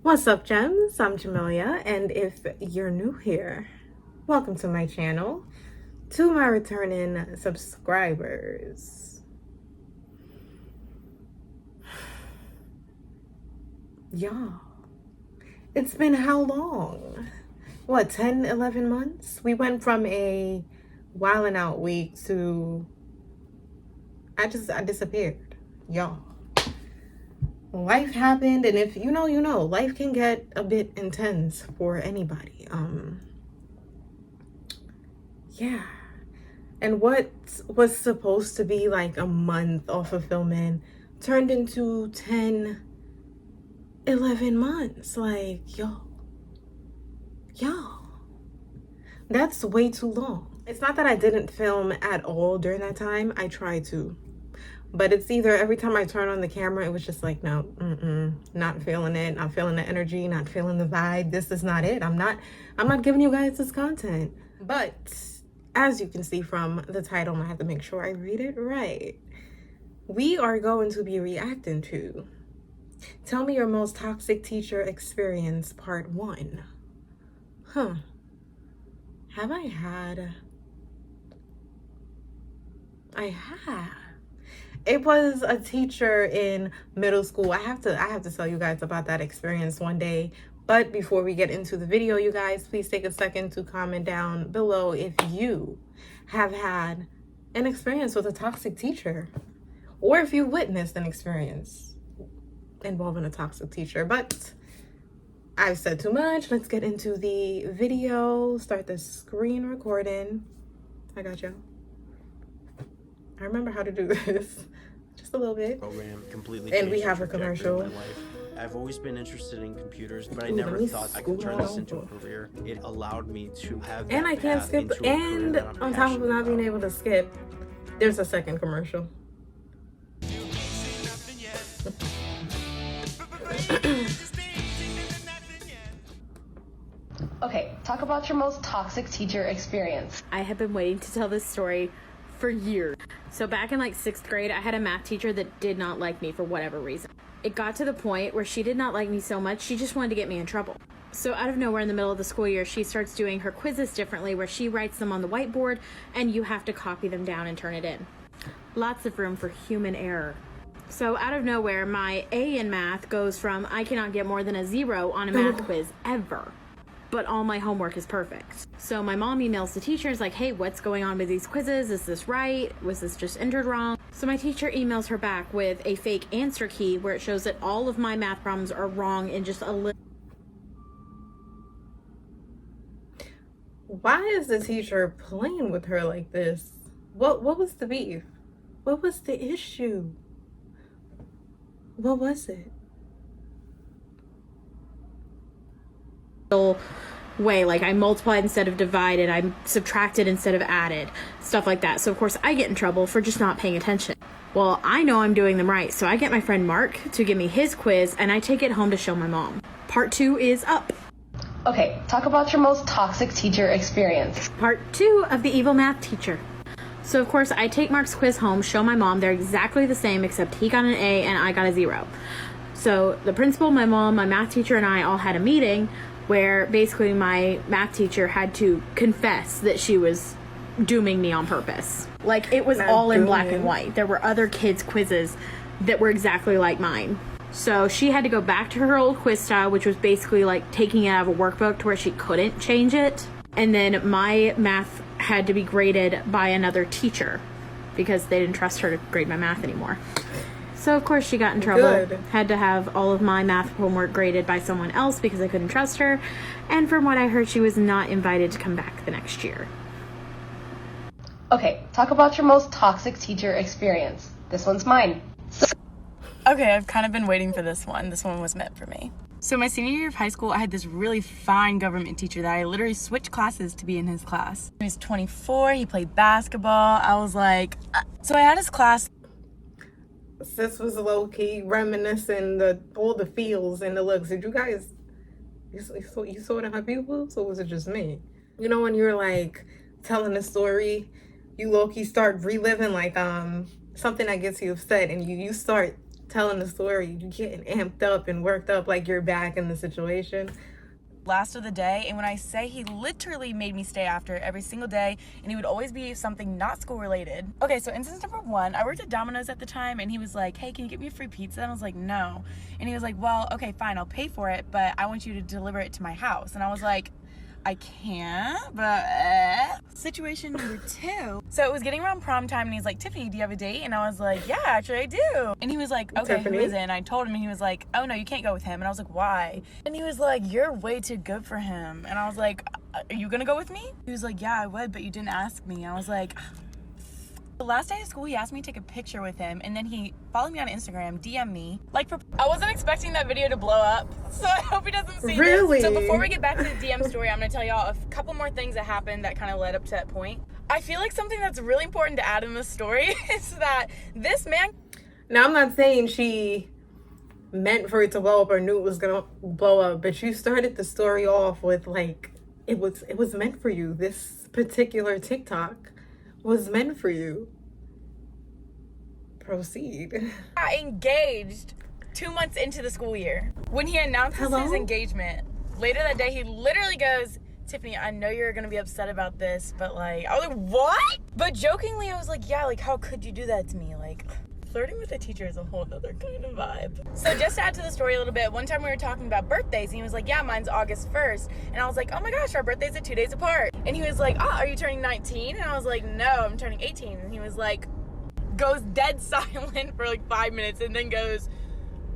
What's up, gems? I'm Jamelia, and if you're new here, welcome to my channel. To my returning subscribers, y'all, it's been how long? What, 10, 11 months? We went from a wildin' out week to I disappeared, y'all. Life happened, and if you know, life can get a bit intense for anybody. Yeah. And what was supposed to be like a month off of filming turned into 10, 11 months. Like, y'all, that's way too long. It's not that I didn't film at all during that time. I tried to. But it's either every time I turn on the camera, it was just like, no, not feeling it, not feeling the energy, not feeling the vibe. This is not it. I'm not giving you guys this content. But as you can see from the title, I have to make sure I read it right. We are going to be reacting to Tell Me Your Most Toxic Teacher Experience Part 1. Have I had? I have. It was a teacher in middle school. I have to tell you guys about that experience one day. But before we get into the video, you guys, please take a second to comment down below if you have had an experience with a toxic teacher, or if you witnessed an experience involving a toxic teacher. But I've said too much. Let's get into the video. Start the screen recording. I got you. I remember how to do this. Just a little bit. Program completely and we changed have the a trajectory commercial. of my life. I've always been interested in computers, but I Ooh, never let me thought I could turn this scroll. into a career. It allowed me to have that And I can't path skip. into a career And that I'm on top of passionate not being about. able to skip, there's a second commercial. Okay, talk about your most toxic teacher experience. I have been waiting to tell this story for years. So back in like 6th grade, I had a math teacher that did not like me for whatever reason. It got to the point where she did not like me so much, she just wanted to get me in trouble. So out of nowhere in the middle of the school year, she starts doing her quizzes differently, where she writes them on the whiteboard and you have to copy them down and turn it in. Lots of room for human error. So out of nowhere, my A in math goes from I cannot get more than a 0 on a math quiz ever. But all my homework is perfect. So my mom emails the teachers like, hey, what's going on with these quizzes? Is this right? Was this just entered wrong? So my teacher emails her back with a fake answer key where it shows that all of my math problems are wrong in just a little. Why is the teacher playing with her like this? What was the beef? What was the issue? What was it? Way, like I multiplied instead of divided, I subtracted instead of added, stuff like that. So of course I get in trouble for just not paying attention. Well, I know I'm doing them right, so I get my friend Mark to give me his quiz and I take it home to show my mom. Part 2 is up. Okay, talk about your most toxic teacher experience. Part 2 of the evil math teacher. So of course I take Mark's quiz home, show my mom. They're exactly the same except he got an A and I got a 0. So the principal, my mom, my math teacher, and I all had a meeting where basically my math teacher had to confess that she was dooming me on purpose. Like, it was all in black and white. There were other kids' quizzes that were exactly like mine. So she had to go back to her old quiz style, which was basically like taking it out of a workbook to where she couldn't change it. And then my math had to be graded by another teacher because they didn't trust her to grade my math anymore. So of course she got in trouble. Good. Had to have all of my math homework graded by someone else because I couldn't trust her. And from what I heard, she was not invited to come back the next year. Okay, talk about your most toxic teacher experience. This one's mine. Okay, I've kind of been waiting for this one. This one was meant for me. So my senior year of high school, I had this really fine government teacher that I literally switched classes to be in his class. He was 24, he played basketball. I was like, so I had his class. Sis was low-key reminiscing all the feels and the looks. Did you guys, you saw it in her pupils, or was it just me? You know, when you're like telling a story, you low-key start reliving like something that gets you upset, and you start telling the story, you getting amped up and worked up like you're back in the situation. Last of the day, and when I say he literally made me stay after every single day, and he would always be something not school related. Okay, so instance number one, I worked at Domino's at the time, and he was like, hey, can you get me a free pizza? And I was like, no. And he was like, well, okay, fine, I'll pay for it, but I want you to deliver it to my house. And I was like, I can't, but Situation number two. So it was getting around prom time, and he's like, Tiffany, do you have a date? And I was like, yeah, actually I do. And he was like, okay, Tiffany? who is it? And I told him, and he was like, oh no, you can't go with him. And I was like, why? And he was like, you're way too good for him. And I was like, are you gonna go with me? He was like, yeah, I would, but you didn't ask me. I was like, the last day of school, he asked me to take a picture with him, and then he followed me on Instagram, DM me. Like, I wasn't expecting that video to blow up, so I hope he doesn't see Really? this. So before we get back to the DM story, I'm gonna tell y'all a couple more things that happened that kind of led up to that point. I feel like something that's really important to add in this story is that this man... Now, I'm not saying she meant for it to blow up or knew it was gonna blow up, but you started the story off with like, it was meant for you. This particular TikTok was meant for you. Proceed. got engaged 2 months into the school year. When he announces his engagement, later that day, he literally goes, Tiffany, I know you're gonna be upset about this, but like, I was like, what? But jokingly, I was like, yeah, like, how could you do that to me? Like, flirting with a teacher is a whole other kind of vibe. So just to add to the story a little bit, one time we were talking about birthdays, and he was like, yeah, mine's August 1st. And I was like, oh my gosh, our birthdays are 2 days apart. And he was like, oh, are you turning 19? And I was like, no, I'm turning 18. And he was like, goes dead silent for like 5 minutes, and then goes,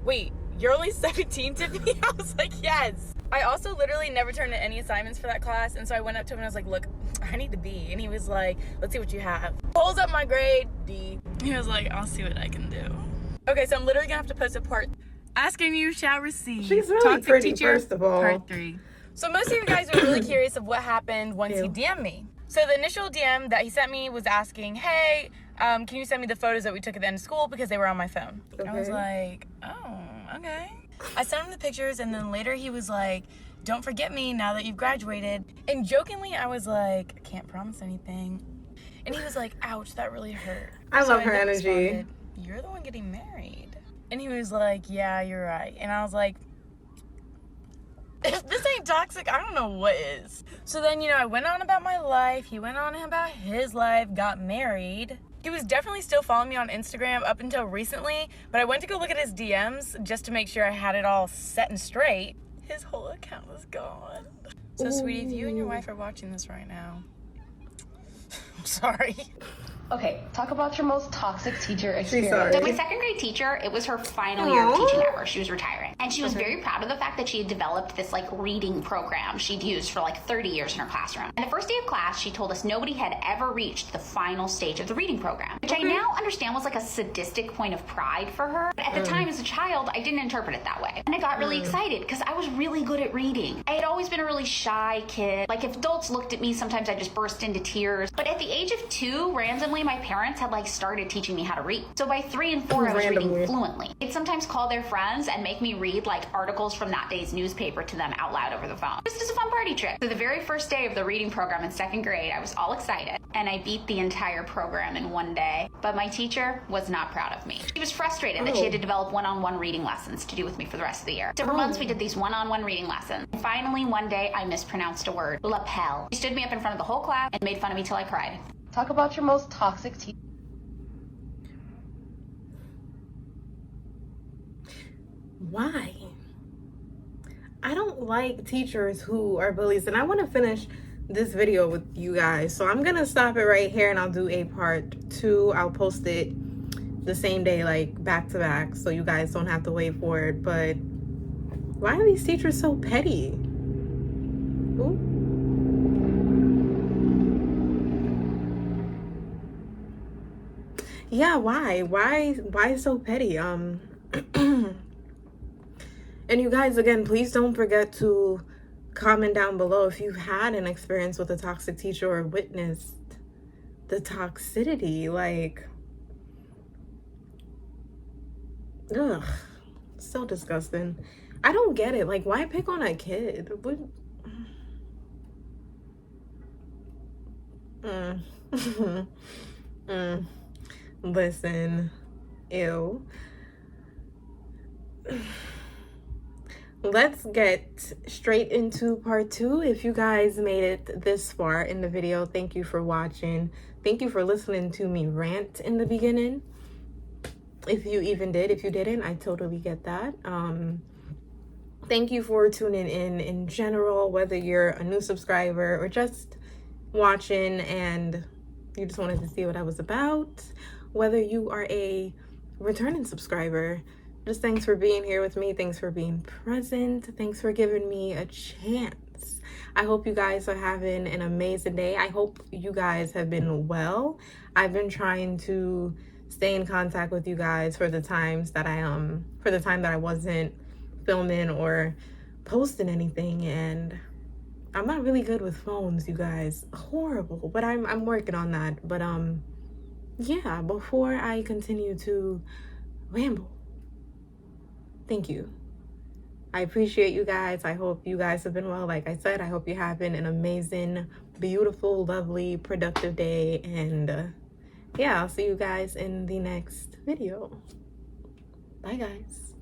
wait, you're only 17, Tiffany? I was like, yes. I also literally never turned in any assignments for that class, and so I went up to him and I was like, look, I need to B. And he was like, let's see what you have. Pulls up my grade, D. He was like, I'll see what I can do. Okay, so I'm literally gonna have to post a part. Asking you shall receive. She's really Toxic pretty, teacher, first of all. Part 3. So most of you guys are really curious of what happened once he DM'd me. So the initial DM that he sent me was asking, hey, can you send me the photos that we took at the end of school, because they were on my phone. Okay. I was like, oh, okay. I sent him the pictures, and then later he was like, don't forget me now that you've graduated. And jokingly, I was like, I can't promise anything. And he was like, ouch, that really hurt. I So love her then energy. responded, you're the one getting married. And he was like, yeah, you're right. And I was like, if this ain't toxic, I don't know what is. So then, you know, I went on about my life. He went on about his life, got married. He was definitely still following me on Instagram up until recently, but I went to go look at his DMs just to make sure I had it all set and straight. His whole account was gone. So, sweetie, if you and your wife are watching this right now, I'm sorry. Okay, talk about your most toxic teacher sorry. experience. So my second grade teacher, it was her final year of teaching ever. She was retiring. And she was very proud of the fact that she had developed this like reading program she'd used for like 30 years in her classroom. And the first day of class, she told us nobody had ever reached the final stage of the reading program, which I now understand was like a sadistic point of pride for her. But at the time as a child, I didn't interpret it that way. And I got really excited because I was really good at reading. I had always been a really shy kid. Like if adults looked at me, sometimes I just burst into tears. But at the age of 2, randomly, my parents had like started teaching me how to read. So by 3 and 4, I was reading fluently. They'd sometimes call their friends and make me read like articles from that day's newspaper to them out loud over the phone. Just as a fun party trick. So the very first day of the reading program in 2nd grade, I was all excited and I beat the entire program in 1 day. But my teacher was not proud of me. She was frustrated that she had to develop one-on-one reading lessons to do with me for the rest of the year. So for months we did these one-on-one reading lessons. And finally one day I mispronounced a word, lapel. She stood me up in front of the whole class and made fun of me till I cried. Talk about your most toxic teacher. Why? I don't like teachers who are bullies, and I want to finish this video with you guys. So I'm gonna stop it right here and I'll do a part 2. I'll post it the same day, like back to back, so you guys don't have to wait for it. But why are these teachers so petty? Ooh. Yeah, why so petty? And you guys, again, please don't forget to comment down below if you've had an experience with a toxic teacher or witnessed the toxicity. Like, ugh, so disgusting. I don't get it. Like, why pick on a kid? What? Listen, ew. let's get straight into part 2. If you guys made it this far in the video, thank you for watching. Thank you for listening to me rant in the beginning. If you even did. If you didn't, I totally get that. Thank you for tuning in general, whether you're a new subscriber or just watching and you just wanted to see what I was about, whether you are a returning subscriber. Just thanks for being here with me. Thanks for being present. Thanks for giving me a chance. I hope you guys are having an amazing day. I hope you guys have been well. I've been trying to stay in contact with you guys for the times that for the time that I wasn't filming or posting anything, and I'm not really good with phones, you guys. Horrible, but I'm working on that. But yeah, before I continue to ramble, thank you. I appreciate you guys. I hope you guys have been well. Like I said, I hope you're having an amazing, beautiful, lovely, productive day. And yeah, I'll see you guys in the next video. Bye, guys.